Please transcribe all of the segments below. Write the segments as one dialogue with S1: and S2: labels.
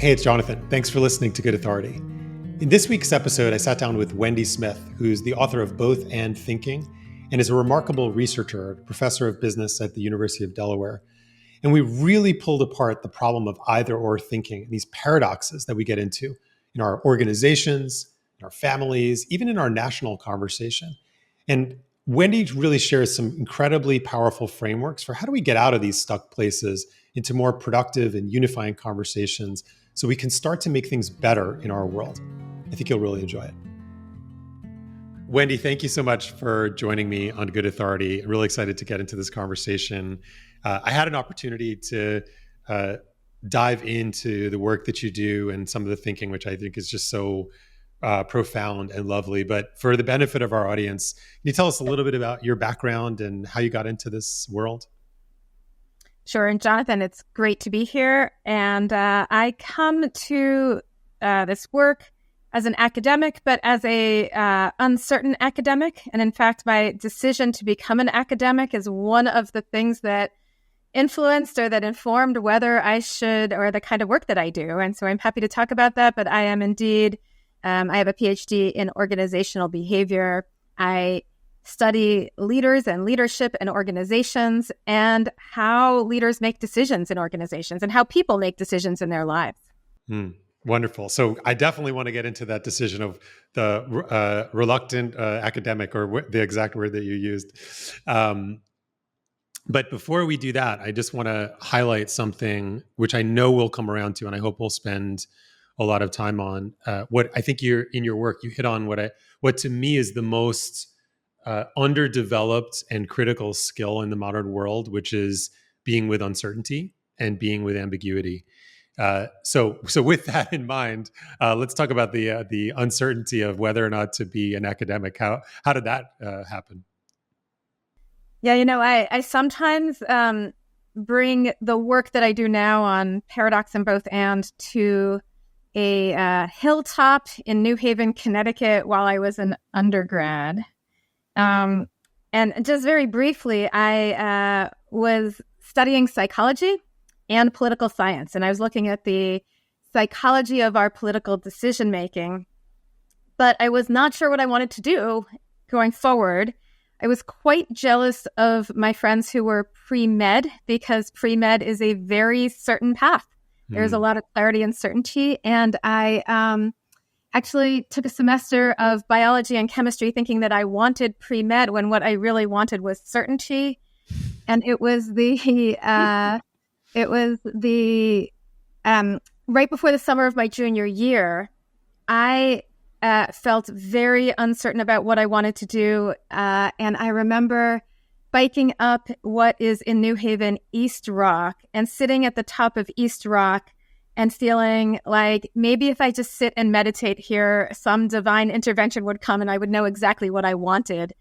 S1: Hey, it's Jonathan. Thanks for listening to Good Authority. In this week's episode, I sat down with Wendy Smith, who's the author of Both and Thinking and is a remarkable researcher, professor of business at the University of Delaware. And we really pulled apart the problem of either or thinking, these paradoxes that we get into in our organizations, in our families, even in our national conversation. And Wendy really shares some incredibly powerful frameworks for how do we get out of these stuck places into more productive and unifying conversations so we can start to make things better in our world. I think you'll really enjoy it. Wendy, thank you so much for joining me on Good Authority. I'm really excited to get into this conversation. I had an opportunity to dive into the work that you do and some of the thinking, which I think is just so profound and lovely. But for the benefit of our audience, can you tell us a little bit about your background and how you got into this world?
S2: Sure. And Jonathan, it's great to be here. And I come to this work as an academic, but as a uncertain academic. And in fact, my decision to become an academic is one of the things that influenced or that informed whether I should, or the kind of work that I do. And so I'm happy to talk about that. But I am indeed, I have a PhD in organizational behavior. I study leaders and leadership in organizations and how leaders make decisions in organizations and how people make decisions in their lives.
S1: Wonderful. So I definitely want to get into that decision of the reluctant academic, or the exact word that you used. But before we do that, I just want to highlight something which I know we'll come around to, and I hope we'll spend a lot of time on. What I think in your work, you hit on what to me is the most underdeveloped and critical skill in the modern world, which is being with uncertainty and being with ambiguity. So with that in mind, let's talk about the uncertainty of whether or not to be an academic. How did that happen?
S2: Yeah, I sometimes bring the work that I do now on paradox and both and to a hilltop in New Haven, Connecticut while I was an undergrad. And just very briefly, I was studying psychology and political science. And I was looking at the psychology of our political decision-making, but I was not sure what I wanted to do going forward. I was quite jealous of my friends who were pre-med because pre-med is a very certain path. There's a lot of clarity and certainty. And I actually took a semester of biology and chemistry thinking that I wanted pre-med when what I really wanted was certainty. And it was right before the summer of my junior year, I felt very uncertain about what I wanted to do. And I remember biking up what is in New Haven, East Rock, and sitting at the top of East Rock and feeling like maybe if I just sit and meditate here, some divine intervention would come and I would know exactly what I wanted.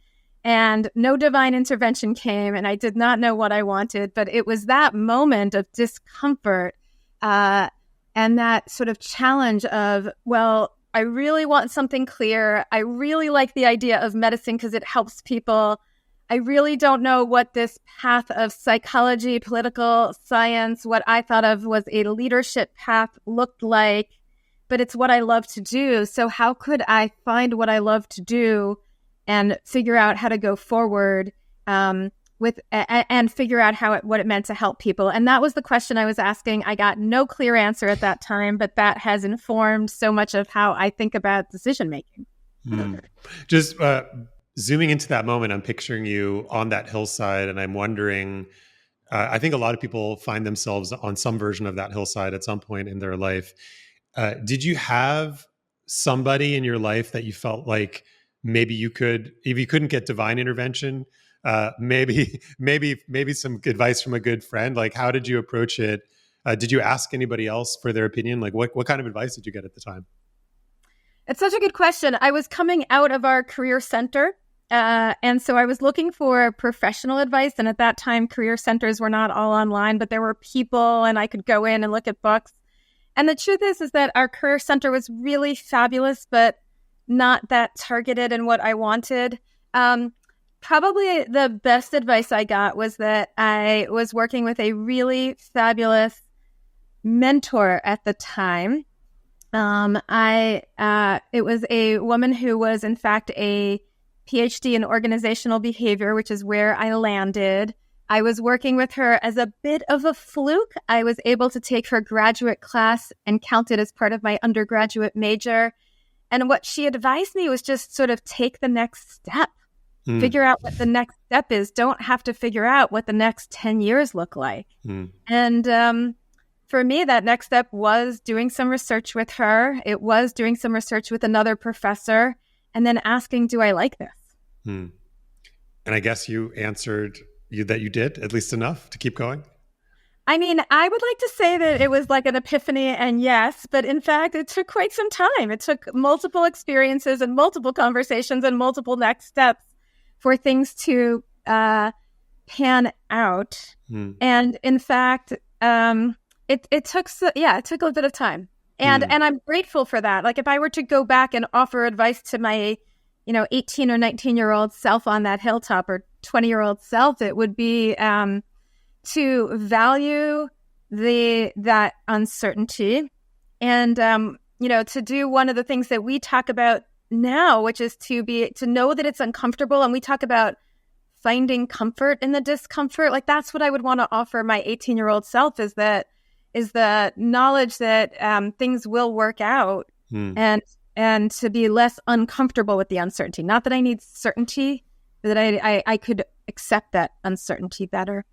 S2: And no divine intervention came, and I did not know what I wanted. But it was that moment of discomfort and that sort of challenge of, well, I really want something clear. I really like the idea of medicine because it helps people. I really don't know what this path of psychology, political science, what I thought of was a leadership path looked like, but it's what I love to do. So how could I find what I love to do and figure out how to go forward and figure out what it meant to help people? And that was the question I was asking. I got no clear answer at that time, but that has informed so much of how I think about decision making.
S1: Just zooming into that moment, I'm picturing you on that hillside, and I'm wondering, I think a lot of people find themselves on some version of that hillside at some point in their life. Did you have somebody in your life that you felt like maybe you could, if you couldn't get divine intervention, maybe some advice from a good friend? Like, how did you approach it? Did you ask anybody else for their opinion? Like, what kind of advice did you get at the time?
S2: It's such a good question. I was coming out of our career center. And so I was looking for professional advice. And at that time, career centers were not all online, but there were people and I could go in and look at books. And the truth is that our career center was really fabulous, but not that targeted in what I wanted. Probably the best advice I got was that I was working with a really fabulous mentor at the time. It was a woman who was, in fact, a PhD in organizational behavior, which is where I landed. I was working with her as a bit of a fluke. I was able to take her graduate class and count it as part of my undergraduate major. And what she advised me was just sort of take the next step, figure out what the next step is. Don't have to figure out what the next 10 years look like. And for me, that next step was doing some research with her. It was doing some research with another professor and then asking, do I like this?
S1: And I guess you answered that you did, at least enough to keep going?
S2: I mean, I would like to say that it was like an epiphany and yes, but in fact, it took quite some time. It took multiple experiences and multiple conversations and multiple next steps for things to pan out. And in fact, it took a bit of time. And I'm grateful for that. Like if I were to go back and offer advice to my 18 or 19-year-old self on that hilltop or 20-year-old self, it would be to value that uncertainty and, to do one of the things that we talk about now, which is to know that it's uncomfortable. And we talk about finding comfort in the discomfort. Like that's what I would want to offer my 18-year-old self is the knowledge that things will work out and to be less uncomfortable with the uncertainty. Not that I need certainty, but that I could accept that uncertainty better.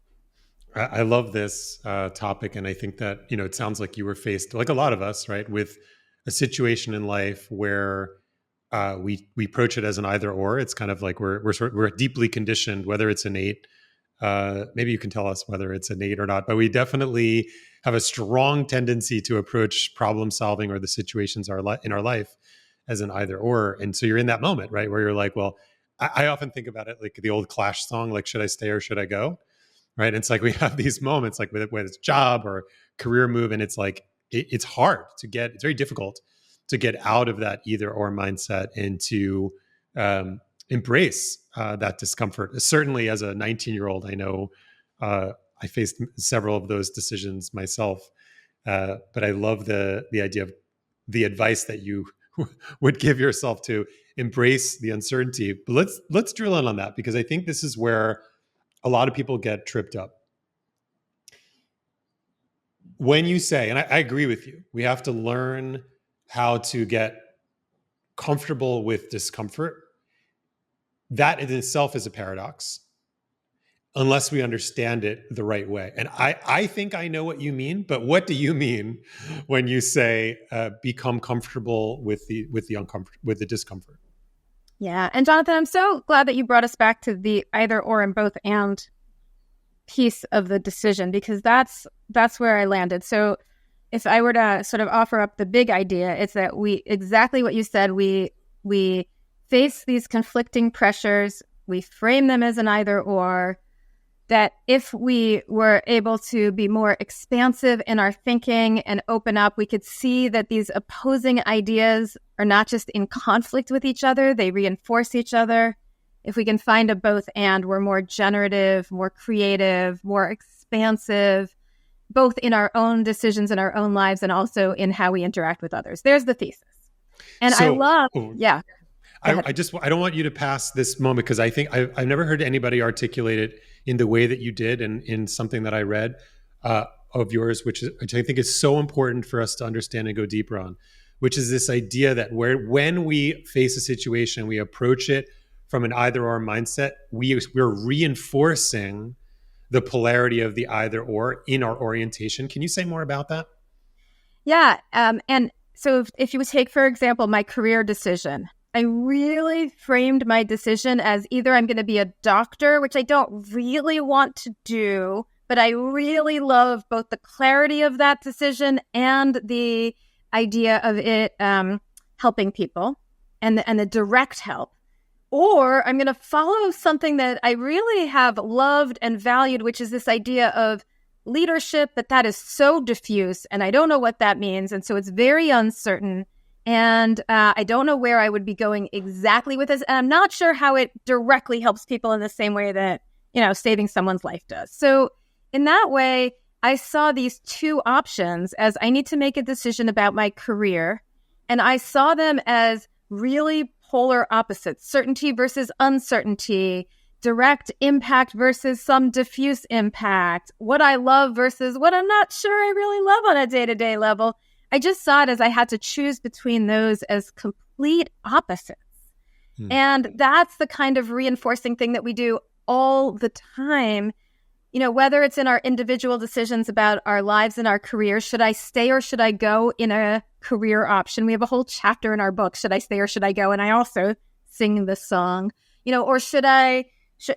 S1: I love this topic. And I think that, it sounds like you were faced, like a lot of us, right, with a situation in life where we approach it as an either or. It's kind of like we're deeply conditioned, whether it's innate. Maybe you can tell us whether it's innate or not, but we definitely have a strong tendency to approach problem solving or the situations in our life as an either or. And so you're in that moment, right, where you're like, well, I often think about it like the old Clash song, like, should I stay or should I go? Right. And it's like we have these moments like whether it's job or career move. And it's like it's hard to get, it's very difficult to get out of that either or mindset and to embrace that discomfort. Certainly as a 19-year-old, I know I faced several of those decisions myself. But I love the idea of the advice that you would give yourself to embrace the uncertainty. But let's drill in on that, because I think this is where a lot of people get tripped up. When you say, and I agree with you, we have to learn how to get comfortable with discomfort. That in itself is a paradox, unless we understand it the right way. And I think I know what you mean, but what do you mean when you say become comfortable with the discomfort?
S2: Yeah. And Jonathan, I'm so glad that you brought us back to the either or and both and piece of the decision, because that's where I landed. So if I were to sort of offer up the big idea, it's that exactly what you said, we face these conflicting pressures, we frame them as an either or, that if we were able to be more expansive in our thinking and open up, we could see that these opposing ideas are not just in conflict with each other, they reinforce each other. If we can find a both and, we're more generative, more creative, more expansive, both in our own decisions in our own lives and also in how we interact with others. There's the thesis. And I love, yeah.
S1: I don't want you to pass this moment, because I think I've never heard anybody articulate it in the way that you did, and in something that I read of yours, which I think is so important for us to understand and go deeper on, which is this idea that when we face a situation, we approach it from an either or mindset, we're reinforcing the polarity of the either or in our orientation. Can you say more about that?
S2: Yeah. And so if you would take, for example, my career decision, I really framed my decision as either I'm going to be a doctor, which I don't really want to do, but I really love both the clarity of that decision and the idea of it helping people and the direct help. Or I'm going to follow something that I really have loved and valued, which is this idea of leadership, but that is so diffuse and I don't know what that means. And so it's very uncertain. And I don't know where I would be going exactly with this. And I'm not sure how it directly helps people in the same way that, saving someone's life does. So in that way, I saw these two options as I need to make a decision about my career. And I saw them as really polar opposites, certainty versus uncertainty, direct impact versus some diffuse impact, what I love versus what I'm not sure I really love on a day-to-day level. I just saw it as I had to choose between those as complete opposites. And that's the kind of reinforcing thing that we do all the time. Whether it's in our individual decisions about our lives and our careers, should I stay or should I go in a career option? We have a whole chapter in our book, should I stay or should I go? And I also sing the song, or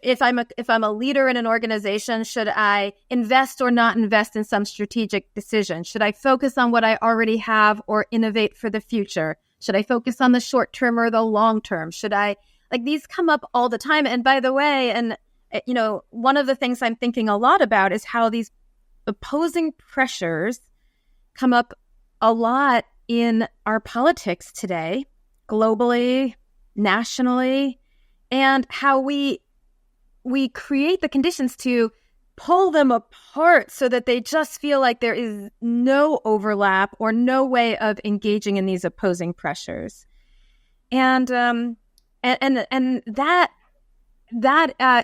S2: if I'm a leader in an organization, should I invest or not invest in some strategic decision? Should I focus on what I already have or innovate for the future? Should I focus on the short term or the long term? These come up all the time. And by the way, and one of the things I'm thinking a lot about is how these opposing pressures come up a lot in our politics today, globally, nationally, and how we create the conditions to pull them apart so that they just feel like there is no overlap or no way of engaging in these opposing pressures. And that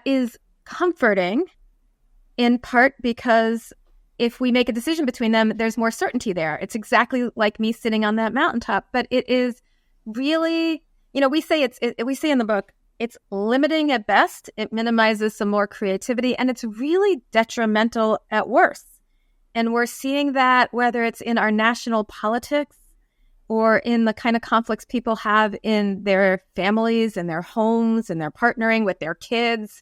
S2: is comforting in part because if we make a decision between them, there's more certainty there. It's exactly like me sitting on that mountaintop, but it is really, we say in the book, it's limiting at best. It minimizes some more creativity, and it's really detrimental at worst. And we're seeing that whether it's in our national politics or in the kind of conflicts people have in their families and their homes and their partnering with their kids,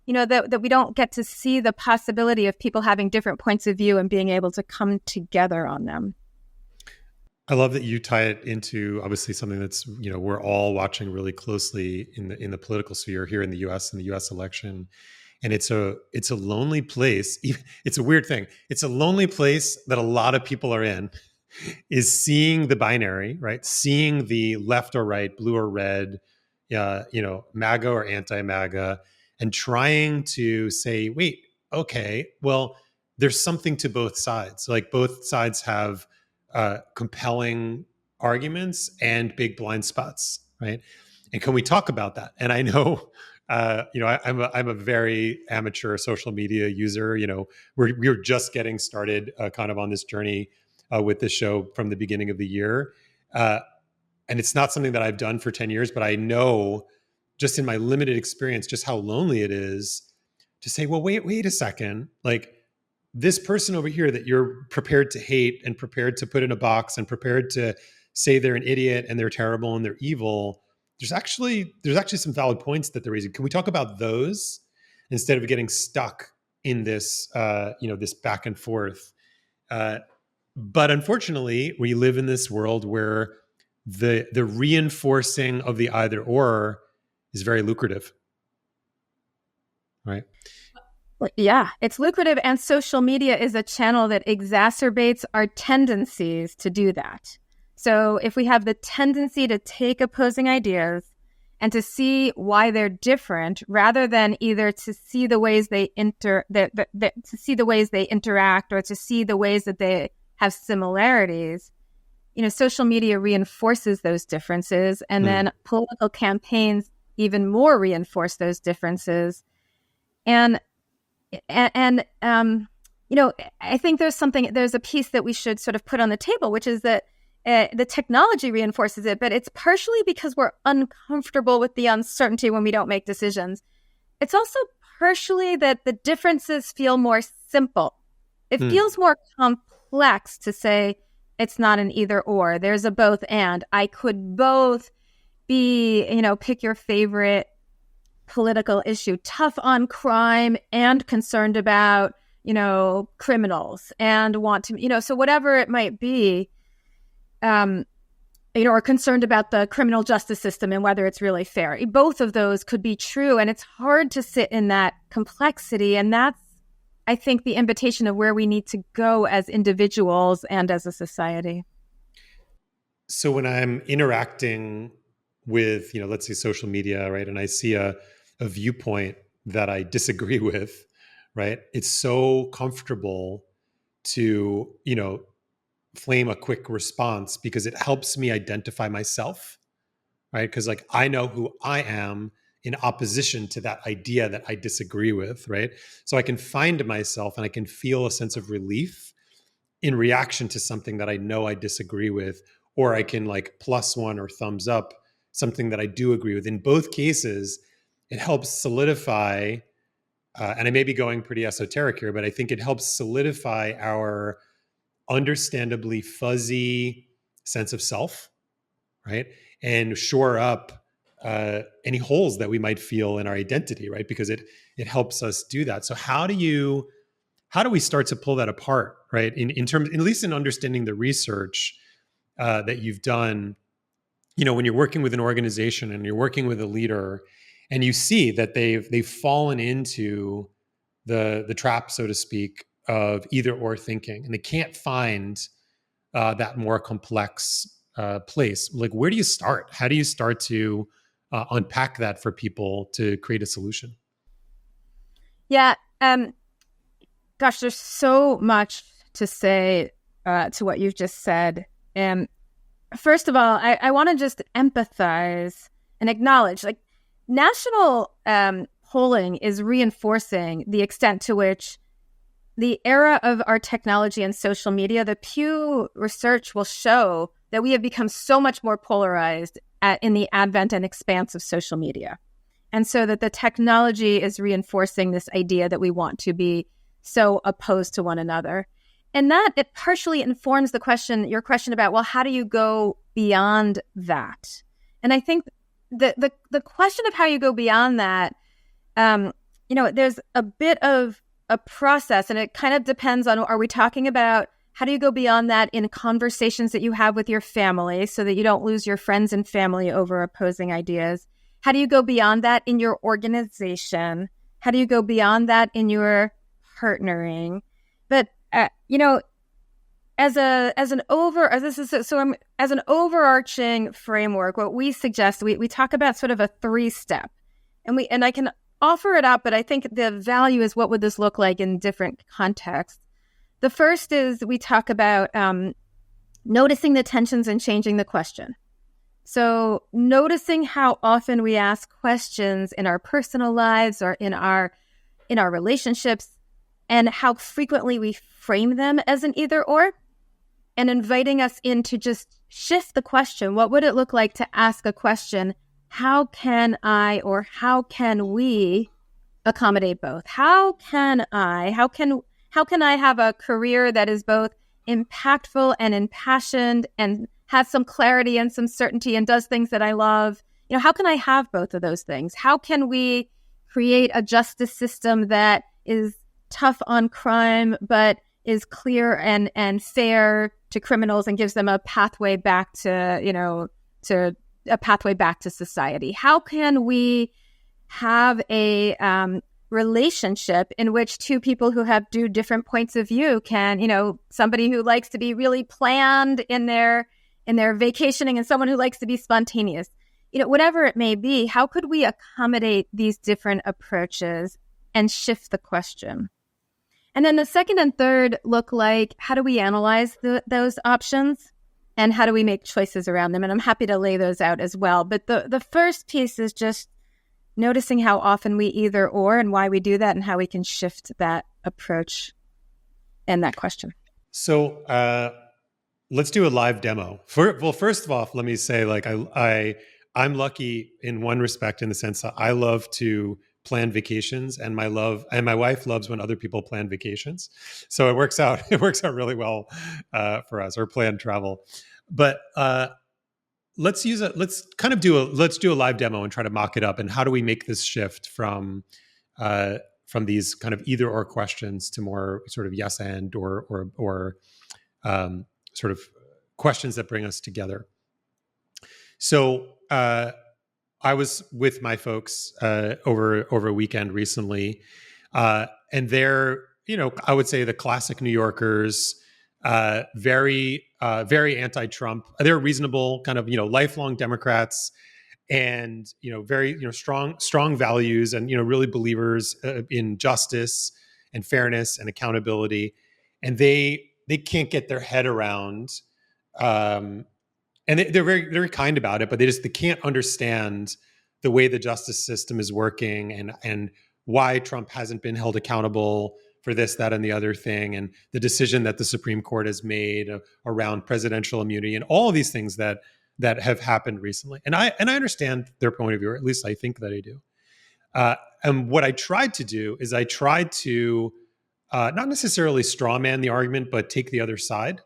S2: that we don't get to see the possibility of people having different points of view and being able to come together on them.
S1: I love that you tie it into obviously something that's, we're all watching really closely in the political sphere here in the US and the US election. And it's a lonely place. It's a weird thing. It's a lonely place that a lot of people are in, is seeing the binary, right? Seeing the left or right, blue or red, MAGA or anti-MAGA, and trying to say, wait, okay, well, there's something to both sides. Like both sides have compelling arguments and big blind spots, right? And can we talk about that? And I know, I'm a very amateur social media user. We're just getting started, kind of on this journey with this show from the beginning of the year, and it's not something that I've done for 10 years, but I know, just in my limited experience, just how lonely it is to say, well, wait a second, like, this person over here that you're prepared to hate and prepared to put in a box and prepared to say they're an idiot and they're terrible and they're evil, there's actually some valid points that they're raising. Can we talk about those instead of getting stuck in this, this back and forth? But unfortunately, we live in this world where the reinforcing of the either or is very lucrative, right?
S2: Yeah, it's lucrative, and social media is a channel that exacerbates our tendencies to do that. So if we have the tendency to take opposing ideas and to see why they're different, rather than either to see the ways they to see the ways they interact or to see the ways that they have similarities, social media reinforces those differences, and then political campaigns even more reinforce those differences. And I think there's a piece that we should sort of put on the table, which is that the technology reinforces it, but it's partially because we're uncomfortable with the uncertainty when we don't make decisions. It's also partially that the differences feel more simple. It feels more complex to say it's not an either or. There's a both and. I could both be, pick your favorite political issue, tough on crime and concerned about, criminals and want to, so whatever it might be, or concerned about the criminal justice system and whether it's really fair. Both of those could be true. And it's hard to sit in that complexity. And that's, I think, the invitation of where we need to go as individuals and as a society.
S1: So when I'm interacting with, let's say social media, right, and I see a viewpoint that I disagree with, right, it's so comfortable to, flame a quick response because it helps me identify myself, right? Because like I know who I am in opposition to that idea that I disagree with, right? So I can find myself and I can feel a sense of relief in reaction to something that I know I disagree with, or I can like plus one or thumbs up something that I do agree with. In both cases, it helps solidify, and I may be going pretty esoteric here, but I think it helps solidify our understandably fuzzy sense of self, right? And shore up any holes that we might feel in our identity, right? Because it helps us do that. So how do we start to pull that apart, right? In terms, at least in understanding the research that you've done, when you're working with an organization and you're working with a leader, and you see that they've fallen into the trap, so to speak, of either or thinking, and they can't find that more complex place. Like, where do you start? How do you start to unpack that for people to create a solution?
S2: Yeah. Gosh, there's so much to say to what you've just said. First of all, I want to just empathize and acknowledge, like, national polling is reinforcing the extent to which the era of our technology and social media, the Pew research will show that we have become so much more polarized in the advent and expanse of social media. And so that the technology is reinforcing this idea that we want to be so opposed to one another. And that it partially informs your question about, well, how do you go beyond that? And I think the question of how you go beyond that, there's a bit of a process, and it kind of depends on, are we talking about how do you go beyond that in conversations that you have with your family so that you don't lose your friends and family over opposing ideas? How do you go beyond that in your organization? How do you go beyond that in your partnering? But as an overarching framework, what we suggest, we talk about sort of a 3-step, and I can offer it up, but I think the value is, what would this look like in different contexts? The first is we talk about noticing the tensions and changing the question. So noticing how often we ask questions in our personal lives or in our relationships, and how frequently we frame them as an either or, and inviting us in to just shift the question. What would it look like to ask a question? How can I, or how can we accommodate both? How can I have a career that is both impactful and impassioned and has some clarity and some certainty and does things that I love? How can I have both of those things? How can we create a justice system that is tough on crime, but is clear and fair to criminals and gives them a pathway back to society? How can we have a relationship in which two people who have different points of view can, somebody who likes to be really planned in their vacationing and someone who likes to be spontaneous, whatever it may be, how could we accommodate these different approaches and shift the question? And then the second and third look like, how do we analyze those options and how do we make choices around them? And I'm happy to lay those out as well. But the first piece is just noticing how often we either or and why we do that and how we can shift that approach and that question.
S1: So let's do a live demo. First of all, let me say, like, I'm lucky in one respect, in the sense that I love to plan vacations, and my wife loves when other people plan vacations. So it works out really well for us, or plan travel. But let's do a live demo and try to mock it up. And how do we make this shift from these kind of either or questions to more sort of yes and or sort of questions that bring us together? So I was with my folks over a weekend recently, and they're, I would say the classic New Yorkers, very anti-Trump. They're reasonable, kind of, lifelong Democrats, and very strong values, and really believers in justice and fairness and accountability. and they can't get their head around, and they're very, very kind about it, but they can't understand the way the justice system is working, and why Trump hasn't been held accountable for this, that, and the other thing, and the decision that the Supreme Court has made around presidential immunity, and all of these things that have happened recently. And I understand their point of view, or at least I think that I do. And what I tried to do is I tried to not necessarily straw man the argument, but take the other side.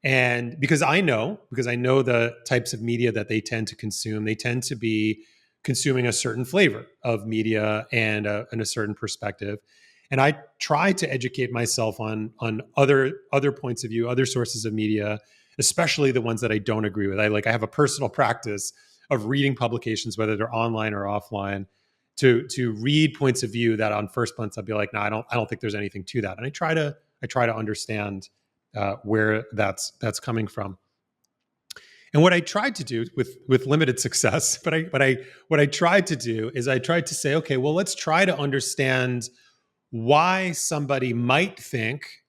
S1: And because I know the types of media that they tend to consume, they tend to be consuming a certain flavor of media and a certain perspective. And I try to educate myself on other points of view, other sources of media, especially the ones that I don't agree with. I have a personal practice of reading publications, whether they're online or offline, to read points of view that on first glance I'd be like, no, I don't think there's anything to that. And I try to understand where that's coming from. And what I tried to do with limited success, but what I tried to do is I tried to say, okay, well, let's try to understand why somebody might think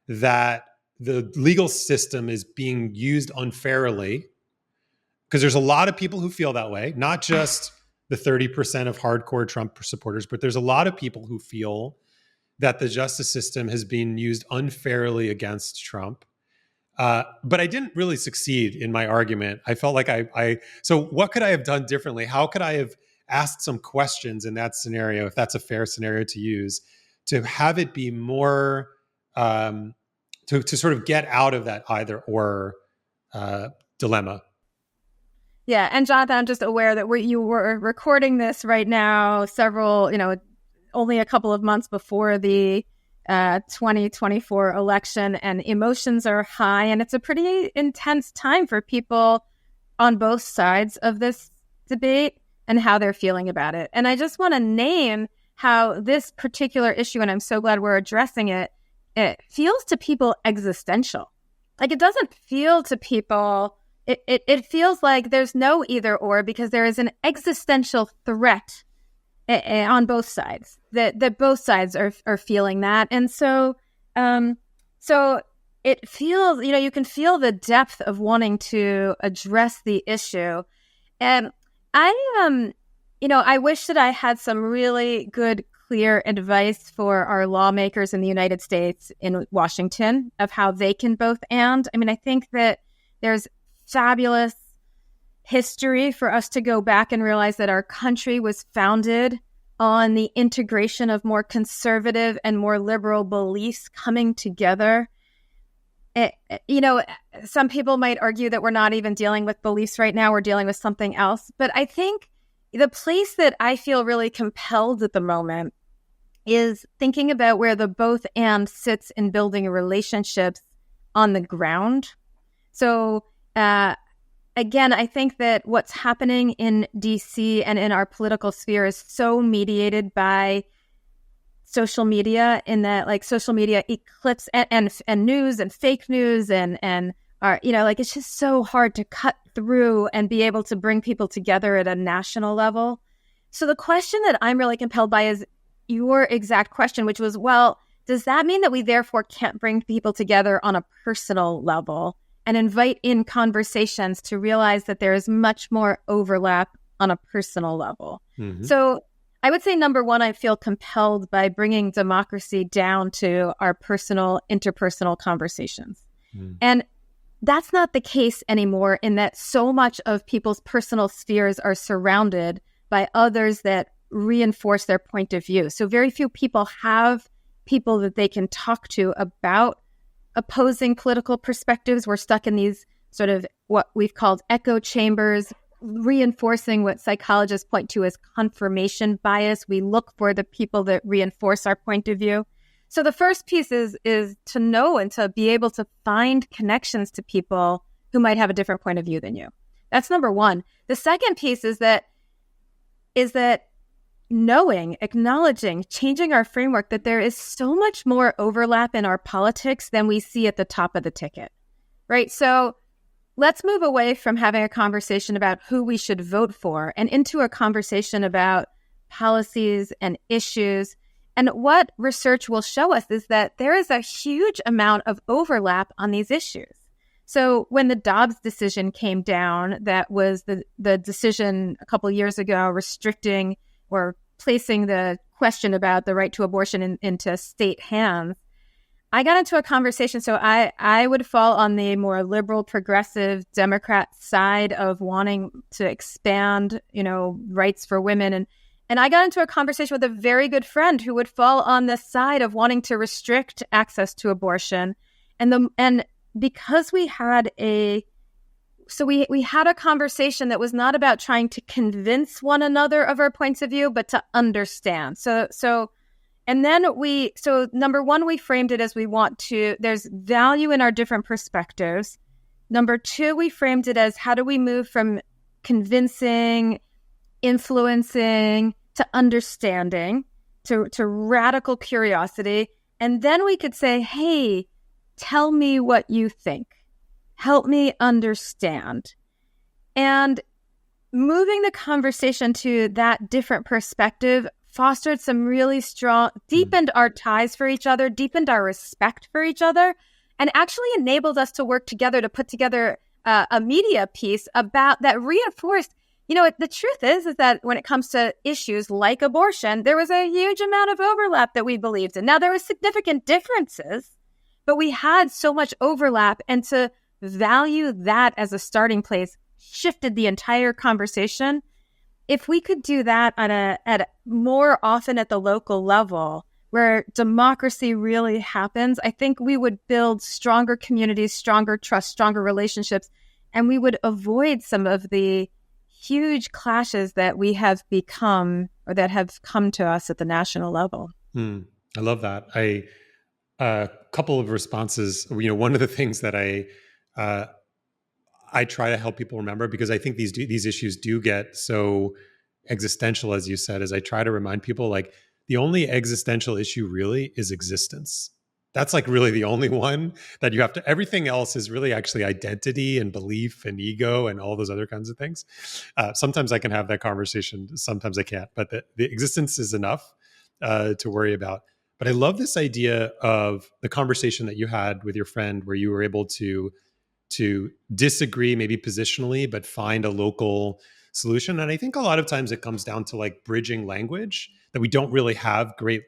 S1: that the legal system is being used unfairly, because there's a lot of people who feel that way, not just the 30% of hardcore Trump supporters, but there's a lot of people who feel that the justice system has been used unfairly against Trump. But I didn't really succeed in my argument. I felt like so what could I have done differently? How could I have asked some questions in that scenario, if that's a fair scenario to use, to have it be more, to sort of get out of that either or dilemma?
S2: Yeah. And Jonathan, I'm just aware that you were recording this right now, only a couple of months before the 2024 election, and emotions are high, and it's a pretty intense time for people on both sides of this debate and how they're feeling about it. And I just want to name how this particular issue, and I'm so glad we're addressing it, it feels to people existential. Like, it doesn't feel to people, it feels like there's no either or, because there is an existential threat on both sides, that both sides are feeling that. And so it feels, you can feel the depth of wanting to address the issue. And I wish that I had some really good, clear advice for our lawmakers in the United States, in Washington, of how they can both and. I mean, I think that there's fabulous history for us to go back and realize that our country was founded on the integration of more conservative and more liberal beliefs coming together. Some people might argue that we're not even dealing with beliefs right now, we're dealing with something else. But I think the place that I feel really compelled at the moment is thinking about where the both and sits in building relationships on the ground. So, again, I think that what's happening in DC and in our political sphere is so mediated by social media, in that, like, social media eclipse and news and fake news and are, it's just so hard to cut through and be able to bring people together at a national level. So the question that I'm really compelled by is your exact question, which was, well, does that mean that we therefore can't bring people together on a personal level and invite in conversations to realize that there is much more overlap on a personal level? Mm-hmm. So I would say, number one, I feel compelled by bringing democracy down to our personal, interpersonal conversations. Mm. And that's not the case anymore, in that so much of people's personal spheres are surrounded by others that reinforce their point of view. So very few people have people that they can talk to about opposing political perspectives. We're stuck in these sort of what we've called echo chambers, reinforcing what psychologists point to as confirmation bias. We look for the people that reinforce our point of view. So the first piece is to know and to be able to find connections to people who might have a different point of view than you. That's number one. The second piece is that knowing, acknowledging, changing our framework, that there is so much more overlap in our politics than we see at the top of the ticket, right? So let's move away from having a conversation about who we should vote for and into a conversation about policies and issues And what research will show us is that there is a huge amount of overlap on these issues. So when the Dobbs decision came down, that was the decision a couple of years ago restricting or placing the question about the right to abortion into state hands, I got into a conversation. So I would fall on the more liberal, progressive Democrat side of wanting to expand, rights for women. And I got into a conversation with a very good friend who would fall on the side of wanting to restrict access to abortion. And because we had we had a conversation that was not about trying to convince one another of our points of view, but to understand. Number one, we framed it as there's value in our different perspectives. Number two, we framed it as how do we move from convincing, influencing, to understanding, to radical curiosity. And then we could say, hey, tell me what you think. Help me understand. And moving the conversation to that different perspective fostered some really strong, deepened our ties for each other, deepened our respect for each other, and actually enabled us to work together to put together a media piece about that reinforced, the truth is that when it comes to issues like abortion, there was a huge amount of overlap that we believed in. Now, there was significant differences, but we had so much overlap, and to value that as a starting place shifted the entire conversation. If we could do that at more often at the local level where democracy really happens, I think we would build stronger communities, stronger trust, stronger relationships, and we would avoid some of the huge clashes that we have become or that have come to us at the national level.
S1: I love that. A couple of responses. One of the things that I try to help people remember, because I think these issues do get so existential, as you said, is I try to remind people like the only existential issue really is existence. That's like really the only one that you have to, everything else is really actually identity and belief and ego and all those other kinds of things. Sometimes I can have that conversation. Sometimes I can't, but the existence is enough to worry about. But I love this idea of the conversation that you had with your friend where you were able to disagree maybe positionally, but find a local solution. And I think a lot of times it comes down to like bridging language that we don't really have great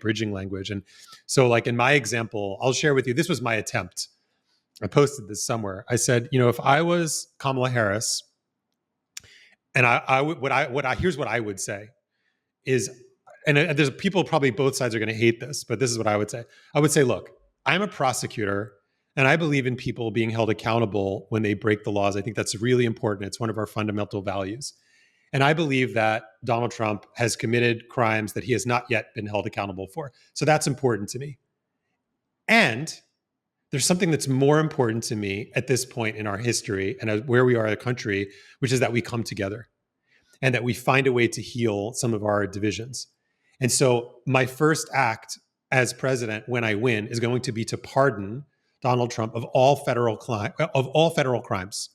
S1: bridging language. And so like in my example, I'll share with you, this was my attempt. I posted this somewhere. I said, if I was Kamala Harris and here's what I would say is, and there's people probably both sides are going to hate this, but this is what I would say. I would say, look, I'm a prosecutor and I believe in people being held accountable when they break the laws. I think that's really important. It's one of our fundamental values. And I believe that Donald Trump has committed crimes that he has not yet been held accountable for. So that's important to me. And there's something that's more important to me at this point in our history and where we are as a country, which is that we come together and that we find a way to heal some of our divisions. And so my first act as president when I win is going to be to pardon Donald Trump of all federal crimes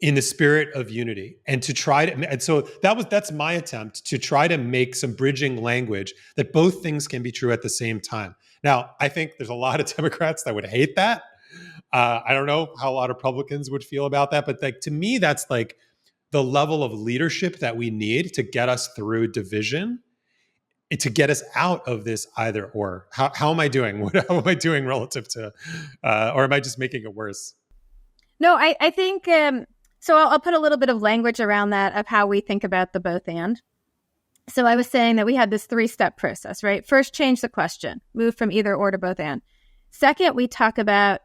S1: in the spirit of unity, and to try to, and so that's my attempt to try to make some bridging language that both things can be true at the same time. Now, I think there's a lot of Democrats that would hate that. I don't know how a lot of Republicans would feel about that, but like to me, that's like the level of leadership that we need to get us through division, to get us out of this either or. How am I doing? How am I doing relative to, or am I just making it worse?
S2: No, I think, so I'll put a little bit of language around that of how we think about the both and. So I was saying that we had this 3-step process, right? First, change the question, move from either or to both and. Second, we talk about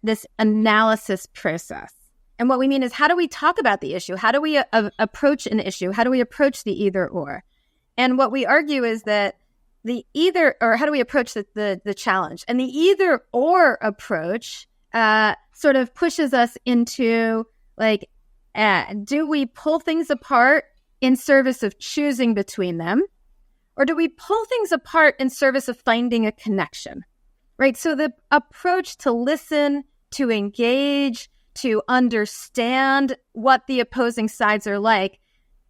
S2: this analysis process. And what we mean is, how do we talk about the issue? How do we approach an issue? How do we approach the either or? And what we argue is that the either, or how do we approach the challenge? And the either or approach sort of pushes us into like, do we pull things apart in service of choosing between them? Or do we pull things apart in service of finding a connection, right? So the approach to listen, to engage, to understand what the opposing sides are like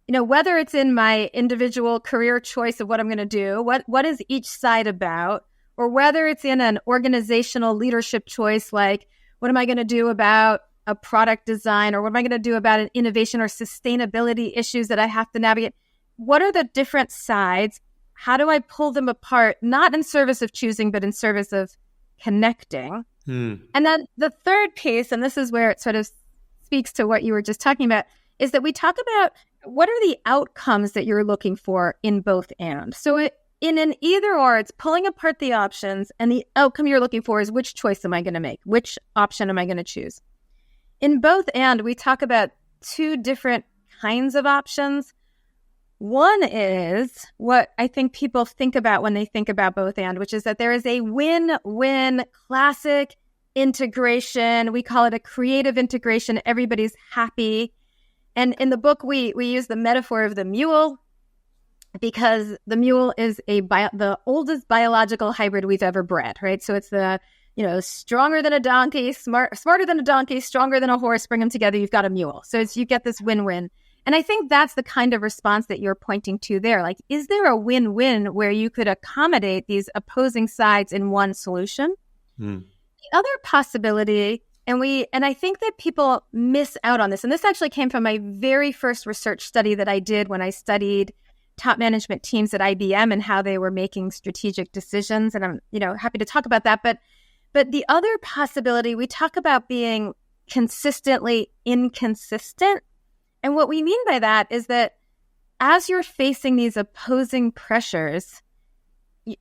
S2: whether it's in my individual career choice of what I'm going to do, what is each side about, or whether it's in an organizational leadership choice, like what am I going to do about a product design, or what am I going to do about an innovation or sustainability issues that I have to navigate? What are the different sides? How do I pull them apart, not in service of choosing, but in service of connecting? And then the third piece, and this is where it sort of speaks to what you were just talking about, is that we talk about what are the outcomes that you're looking for in both and. So in an either or, it's pulling apart the options, and the outcome you're looking for is which choice am I going to make? Which option am I going to choose? In both and, we talk about two different kinds of options. One is what I think people think about when they think about both and, which is that there is a win-win classic integration. We call it a creative integration. Everybody's happy. And in the book, we use the metaphor of the mule, because the mule is the oldest biological hybrid we've ever bred, right? So it's the stronger than a donkey, smarter than a donkey, stronger than a horse. Bring them together, you've got a mule. So you get this win-win. And I think that's the kind of response that you're pointing to there. Like, is there a win-win where you could accommodate these opposing sides in one solution? The other possibility, and I think that people miss out on this, and this actually came from my very first research study that I did when I studied top management teams at IBM and how they were making strategic decisions. And I'm, happy to talk about that. But the other possibility, we talk about being consistently inconsistent. And what we mean by that is that as you're facing these opposing pressures,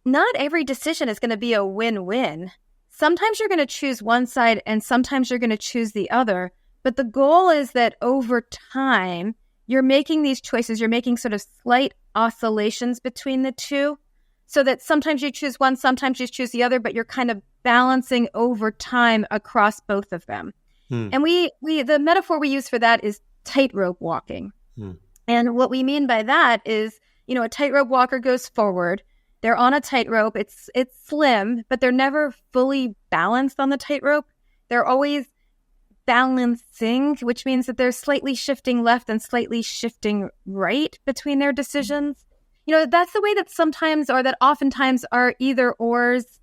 S2: not every decision is going to be a win-win. Sometimes you're going to choose one side and sometimes you're going to choose the other. But the goal is that over time, you're making these choices, you're making sort of slight oscillations between the two, so that sometimes you choose one, sometimes you choose the other, but you're kind of balancing over time across both of them. And the metaphor we use for that is tightrope walking. And what we mean by that is, a tightrope walker goes forward. They're on a tightrope. It's slim, but they're never fully balanced on the tightrope. They're always balancing, which means that they're slightly shifting left and slightly shifting right between their decisions. That's the way that sometimes, or that oftentimes, our either ors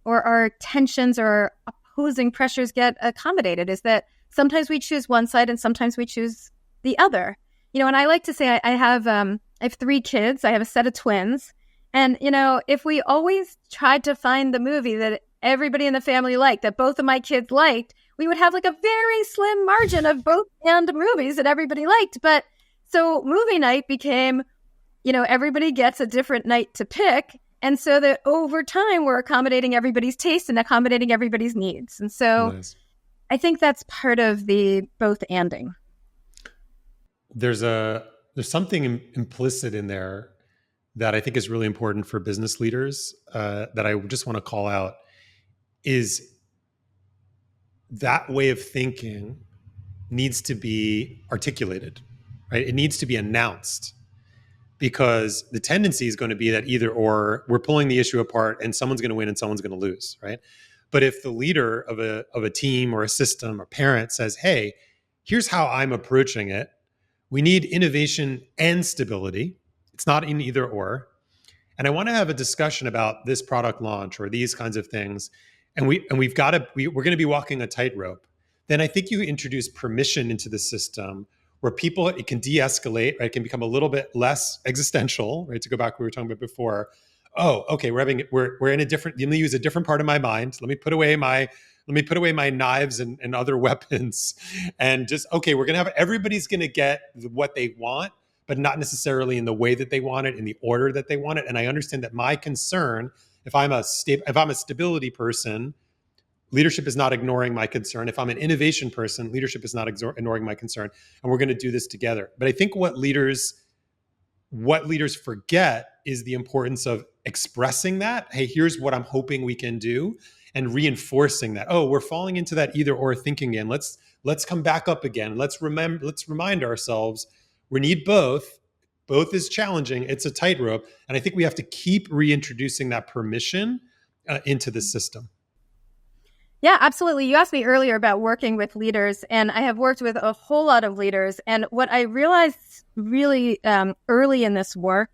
S2: or our tensions or opposing pressures get accommodated, is that sometimes we choose one side and sometimes we choose the other. And I like to say I have 3 kids. I have a set of twins. And, if we always tried to find the movie that everybody in the family liked, that both of my kids liked, we would have like a very slim margin of both and movies that everybody liked. But so movie night became, everybody gets a different night to pick. And so that over time, we're accommodating everybody's taste and accommodating everybody's needs. And so nice. I think that's part of the both anding.
S1: There's something implicit in there that I think is really important for business leaders that I just want to call out, is that way of thinking needs to be articulated, right? It needs to be announced, because the tendency is going to be that either or, we're pulling the issue apart and someone's going to win and someone's going to lose, right? But if the leader of a team or a system or parent says, hey, here's how I'm approaching it. We need innovation and stability. It's not in either or. And I want to have a discussion about this product launch or these kinds of things. And we're going to be walking a tightrope. Then I think you introduce permission into the system where it can de-escalate, right? It can become a little bit less existential, right? To go back to what we were talking about before. Oh, okay, we're in a different, let me use a different part of my mind. Let me put away my knives and other weapons, and just, okay, everybody's going to get what they want, but not necessarily in the way that they want it, in the order that they want it. And I understand that my concern, if I'm a stability person, leadership is not ignoring my concern. If I'm an innovation person, leadership is not ignoring my concern. And we're going to do this together. But I think what leaders forget is the importance of expressing that. Hey, here's what I'm hoping we can do, and reinforcing that. Oh, we're falling into that either or thinking again. Let's come back up again. Let's remind ourselves we need both. Both is challenging. It's a tightrope. And I think we have to keep reintroducing that permission into the system.
S2: Yeah, absolutely. You asked me earlier about working with leaders, and I have worked with a whole lot of leaders. And what I realized really early in this work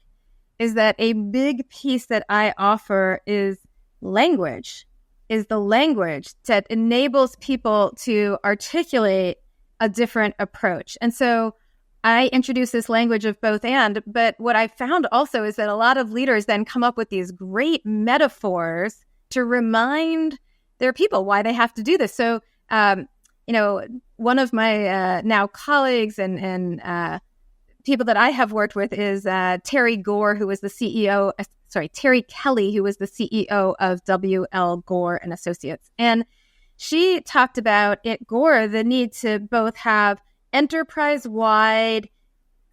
S2: is that a big piece that I offer is language, is the language that enables people to articulate a different approach. And so I introduce this language of both and, but what I found also is that a lot of leaders then come up with these great metaphors to remind their people why they have to do this. So, one of my now colleagues and people that I have worked with is Terry Gore, who was the CEO, Terry Kelly, who was the CEO of W.L. Gore and Associates. And she talked about at Gore the need to both have enterprise-wide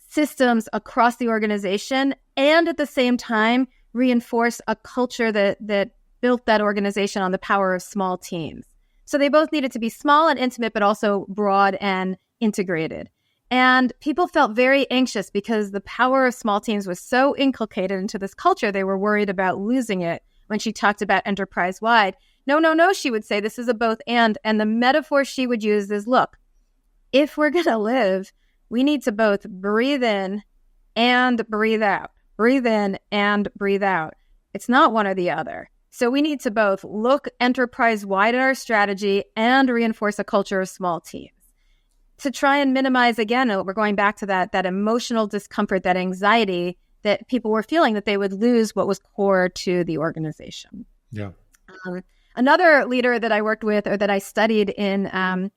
S2: systems across the organization and at the same time reinforce a culture that built that organization on the power of small teams. So they both needed to be small and intimate, but also broad and integrated. And people felt very anxious because the power of small teams was so inculcated into this culture, they were worried about losing it when she talked about enterprise-wide. No, she would say this is a both and. And the metaphor she would use is, look, if we're going to live, we need to both breathe in and breathe out. Breathe in and breathe out. It's not one or the other. So we need to both look enterprise-wide at our strategy and reinforce a culture of small teams to try and minimize, again, we're going back to that emotional discomfort, that anxiety that people were feeling that they would lose what was core to the organization.
S1: Yeah.
S2: Another leader that I worked with or that I studied in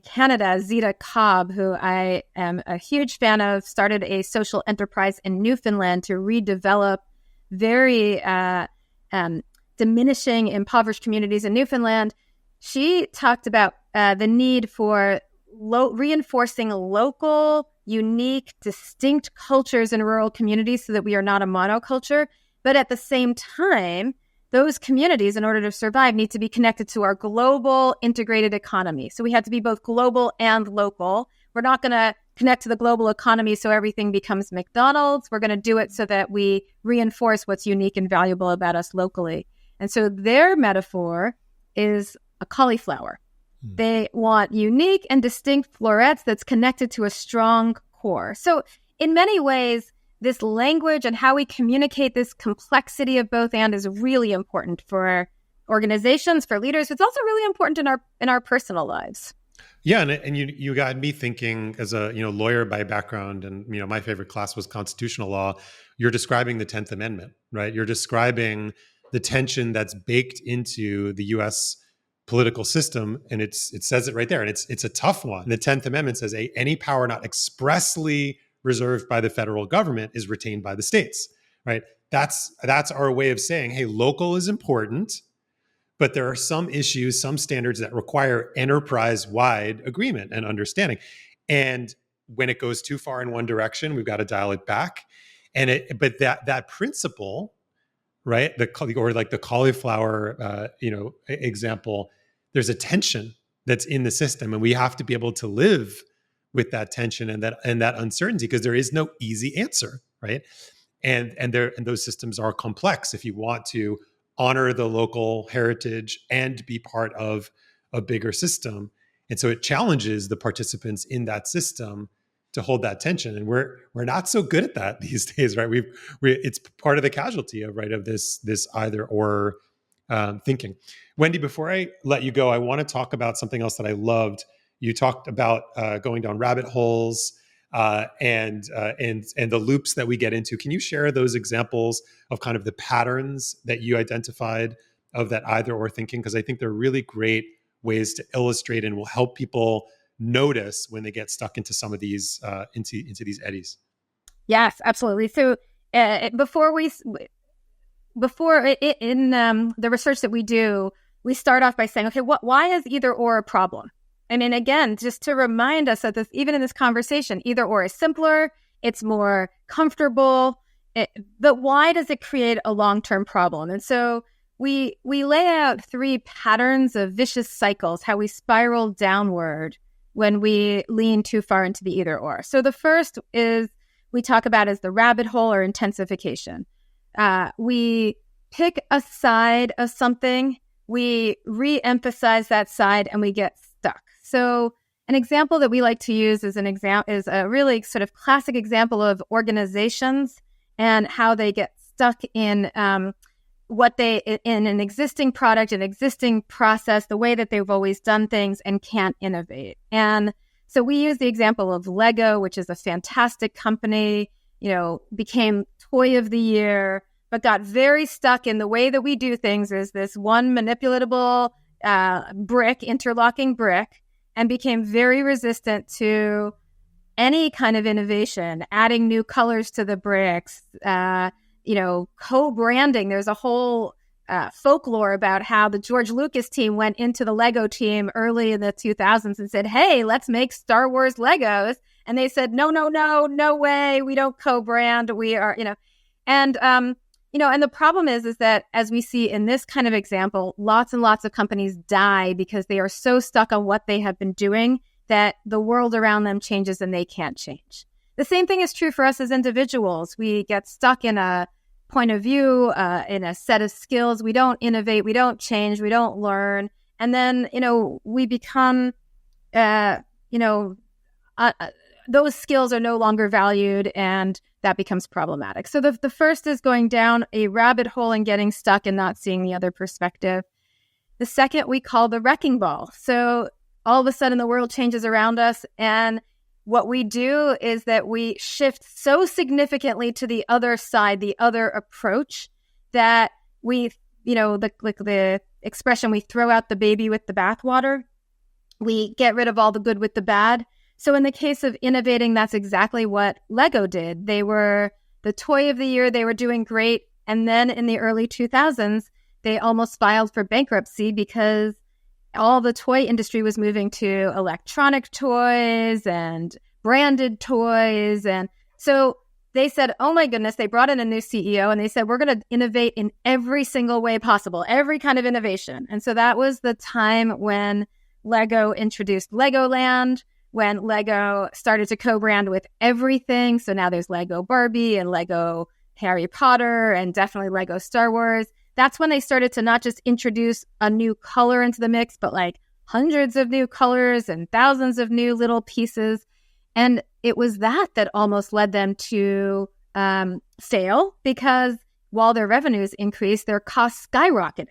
S2: Canada, Zita Cobb, who I am a huge fan of, started a social enterprise in Newfoundland to redevelop very diminishing, impoverished communities in Newfoundland. She talked about the need for reinforcing local, unique, distinct cultures in rural communities so that we are not a monoculture. But at the same time, those communities, in order to survive, need to be connected to our global integrated economy. So we have to be both global and local. We're not going to connect to the global economy so everything becomes McDonald's. We're going to do it so that we reinforce what's unique and valuable about us locally. And so their metaphor is a cauliflower. They want unique and distinct florets that's connected to a strong core. So in many ways, this language and how we communicate this complexity of both and is really important for organizations, for leaders. It's also really important in our personal lives.
S1: Yeah, and you got me thinking as a lawyer by background, and my favorite class was constitutional law. You're describing the 10th Amendment, right? You're describing the tension that's baked into the U.S. political system, and it says it right there, and it's a tough one. The 10th Amendment says any power not expressly reserved by the federal government is retained by the states, right? That's our way of saying, hey, local is important, but there are some issues, some standards that require enterprise-wide agreement and understanding. And when it goes too far in one direction, we've got to dial it back. But that principle, right? The cauliflower, example. There's a tension that's in the system, and we have to be able to live with that tension and that uncertainty, because there is no easy answer, right? And those systems are complex if you want to honor the local heritage and be part of a bigger system. And so it challenges the participants in that system to hold that tension. And we're not so good at that these days, right? It's part of the casualty of this either or thinking. Wendy, before I let you go, I want to talk about something else that I loved. You talked about going down rabbit holes and the loops that we get into. Can you share those examples of kind of the patterns that you identified of that either or thinking? Because I think they're really great ways to illustrate and will help people notice when they get stuck into some of these into these eddies.
S2: Yes, absolutely. So in the research that we do, we start off by saying, okay, why is either or a problem? I mean, again, just to remind us that even in this conversation, either or is simpler, it's more comfortable, but why does it create a long-term problem? And so we lay out 3 patterns of vicious cycles, how we spiral downward when we lean too far into the either or. So the first is we talk about as the rabbit hole or intensification. We pick a side of something we re-emphasize that side and we get stuck. So an example that we like to use is a really sort of classic example of organizations and how they get stuck in in an existing product, an existing process, the way that they've always done things and can't innovate. And so we use the example of Lego, which is a fantastic company, became toy of the year, but got very stuck in the way that we do things is this one manipulatable interlocking brick, and became very resistant to any kind of innovation, adding new colors to the bricks, co-branding. There's a whole folklore about how the George Lucas team went into the Lego team early in the 2000s and said, hey, let's make Star Wars Legos. And they said, no way. We don't co-brand. We are, and the problem is that as we see in this kind of example, lots and lots of companies die because they are so stuck on what they have been doing that the world around them changes and they can't change. The same thing is true for us as individuals. We get stuck in a point of view, in a set of skills. We don't innovate, we don't change, we don't learn. And then, we become, those skills are no longer valued, and that becomes problematic. So the first is going down a rabbit hole and getting stuck and not seeing the other perspective. The second we call the wrecking ball. So all of a sudden the world changes around us, and what we do is that we shift so significantly to the other side, the other approach, that we, the expression, we throw out the baby with the bathwater. We get rid of all the good with the bad. So in the case of innovating, that's exactly what Lego did. They were the toy of the year. They were doing great. And then in the early 2000s, they almost filed for bankruptcy because all the toy industry was moving to electronic toys and branded toys. And so they said, oh my goodness, they brought in a new CEO and they said, we're going to innovate in every single way possible, every kind of innovation. And so that was the time when Lego introduced Legoland, when Lego started to co-brand with everything. So now there's Lego Barbie and Lego Harry Potter and definitely Lego Star Wars. That's when they started to not just introduce a new color into the mix, but like hundreds of new colors and thousands of new little pieces. And it was that almost led them to fail, because while their revenues increased, their costs skyrocketed,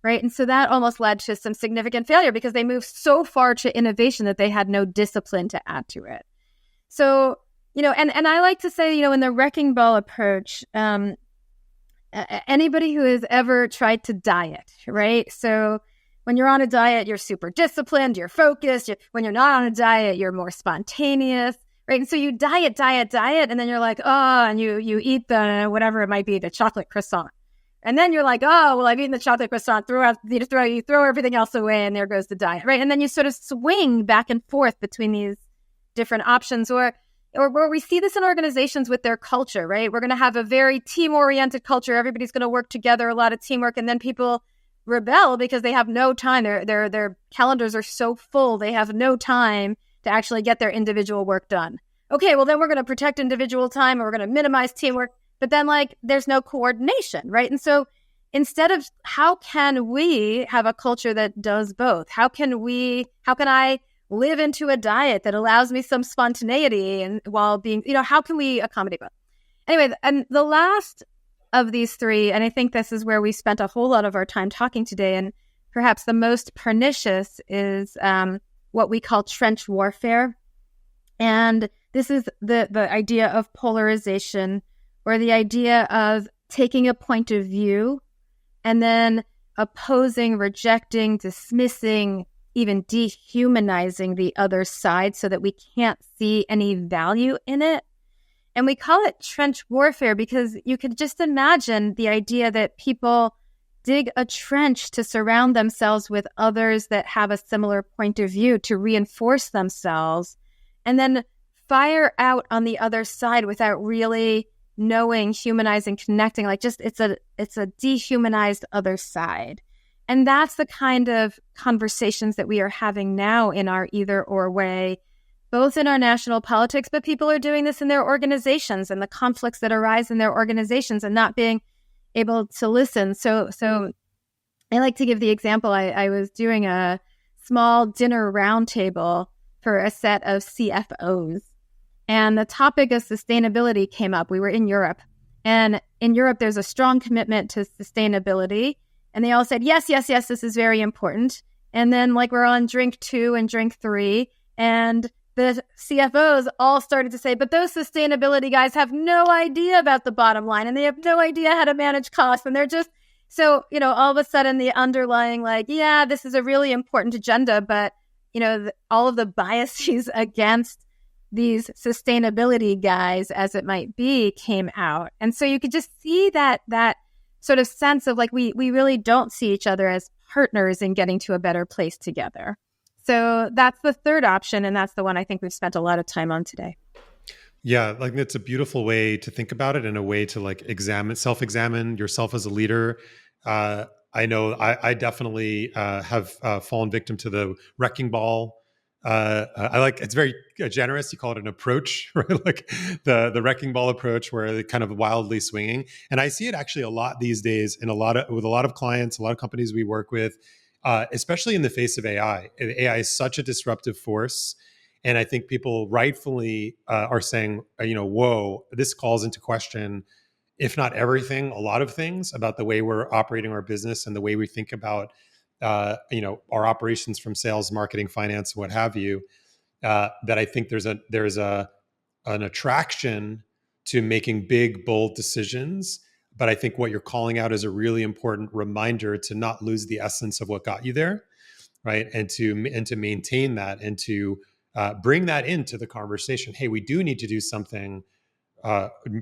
S2: right? And so that almost led to some significant failure because they moved so far to innovation that they had no discipline to add to it. So, and I like to say, in the wrecking ball approach, anybody who has ever tried to diet, right? So when you're on a diet, you're super disciplined, you're focused. When you're not on a diet, you're more spontaneous, right? And so you diet, and then you're like, oh, and you eat the, whatever it might be, the chocolate croissant. And then you're like, oh, well, I've eaten the chocolate croissant, you throw everything else away, and there goes the diet, right? And then you sort of swing back and forth between these different options, or we see this in organizations with their culture, right? We're going to have a very team-oriented culture. Everybody's going to work together, a lot of teamwork, and then people rebel because they have no time. Their calendars are so full, they have no time to actually get their individual work done. Okay, well, then we're going to protect individual time, and we're going to minimize teamwork. But then, there's no coordination, right? And so instead of how can we have a culture that does both? How can I live into a diet that allows me some spontaneity and while being, how can we accommodate both? Anyway, and the last of these three, and I think this is where we spent a whole lot of our time talking today, and perhaps the most pernicious is what we call trench warfare. And this is the idea of polarization, or the idea of taking a point of view and then opposing, rejecting, dismissing, even dehumanizing the other side so that we can't see any value in it. And we call it trench warfare because you could just imagine the idea that people dig a trench to surround themselves with others that have a similar point of view to reinforce themselves, and then fire out on the other side without really knowing, humanizing, connecting. It's a dehumanized other side. And that's the kind of conversations that we are having now in our either or way, both in our national politics, but people are doing this in their organizations and the conflicts that arise in their organizations and not being able to listen. So I like to give the example. I was doing a small dinner roundtable for a set of CFOs, and the topic of sustainability came up. We were in Europe, and in Europe, there's a strong commitment to sustainability. And they all said, yes, this is very important. And then we're on drink 2 and drink 3, and the CFOs all started to say, but those sustainability guys have no idea about the bottom line, and they have no idea how to manage costs. And they're just, so, all of a sudden the underlying this is a really important agenda, but, all of the biases against these sustainability guys, as it might be, came out. And so you could just see that sort of sense of we really don't see each other as partners in getting to a better place together. So that's the third option, and that's the one I think we've spent a lot of time on today.
S1: Yeah, it's a beautiful way to think about it, and a way to self-examine yourself as a leader. I know I definitely have fallen victim to the wrecking ball. It's very generous. You call it an approach, right? The wrecking ball approach, where they're kind of wildly swinging. And I see it actually a lot these days with a lot of clients, a lot of companies we work with, especially in the face of AI. AI is such a disruptive force. And I think people rightfully are saying, whoa, this calls into question, if not everything, a lot of things about the way we're operating our business and the way we think about our operations, from sales, marketing, finance, what have you. That I think there's an attraction to making big, bold decisions. But I think what you're calling out is a really important reminder to not lose the essence of what got you there, right? And to maintain that, and to bring that into the conversation. Hey, we do need to do something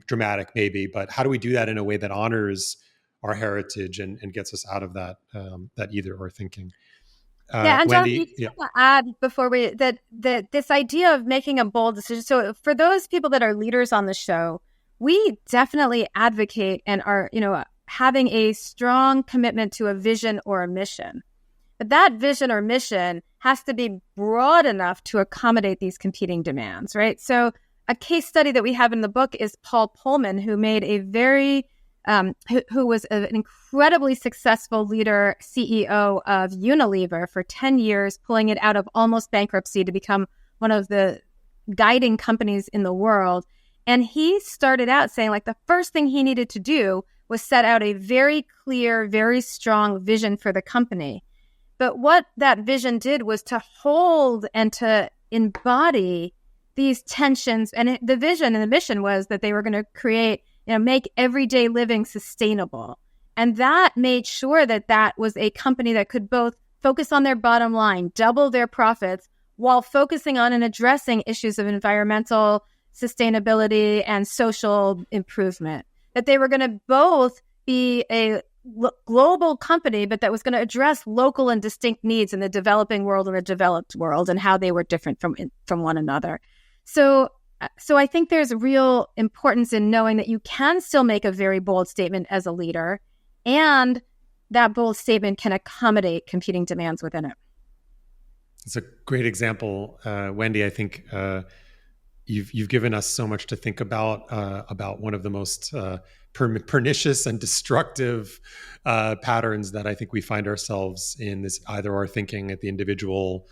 S1: dramatic, maybe, but how do we do that in a way that honors our heritage and gets us out of that either or thinking?
S2: Yeah, and
S1: Wendy,
S2: Jonathan, you want to add before that this idea of making a bold decision. So for those people that are leaders on the show, we definitely advocate and are, having a strong commitment to a vision or a mission. But that vision or mission has to be broad enough to accommodate these competing demands, right? So a case study that we have in the book is Paul Pullman, who made a very who was an incredibly successful leader, CEO of Unilever for 10 years, pulling it out of almost bankruptcy to become one of the guiding companies in the world. And he started out saying the first thing he needed to do was set out a very clear, very strong vision for the company. But what that vision did was to hold and to embody these tensions. And the vision and the mission was that they were going to create, make everyday living sustainable. And that made sure that was a company that could both focus on their bottom line, double their profits, while focusing on and addressing issues of environmental sustainability and social improvement. That they were going to both be a global company, but that was going to address local and distinct needs in the developing world and the developed world, and how they were different from one another. So I think there's real importance in knowing that you can still make a very bold statement as a leader, and that bold statement can accommodate competing demands within it.
S1: It's a great example, Wendy. I think you've given us so much to think about one of the most pernicious and destructive patterns that I think we find ourselves in, this either or thinking at the individual,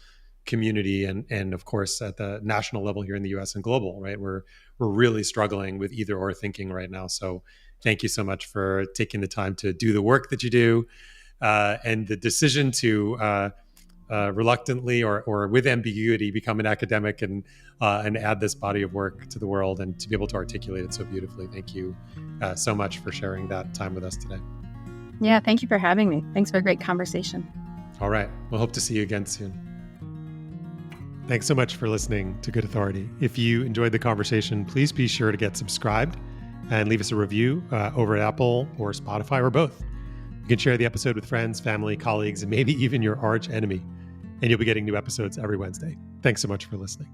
S1: community, and of course at the national level here in the US and global, right? We're really struggling with either or thinking right now. So thank you so much for taking the time to do the work that you do, and the decision to reluctantly or with ambiguity become an academic and add this body of work to the world, and to be able to articulate it so beautifully. Thank you so much for sharing that time with us today.
S2: Yeah, thank you for having me. Thanks for a great conversation.
S1: All right. We'll hope to see you again soon. Thanks so much for listening to Good Authority. If you enjoyed the conversation, please be sure to get subscribed and leave us a review over at Apple or Spotify, or both. You can share the episode with friends, family, colleagues, and maybe even your arch enemy, and you'll be getting new episodes every Wednesday. Thanks so much for listening.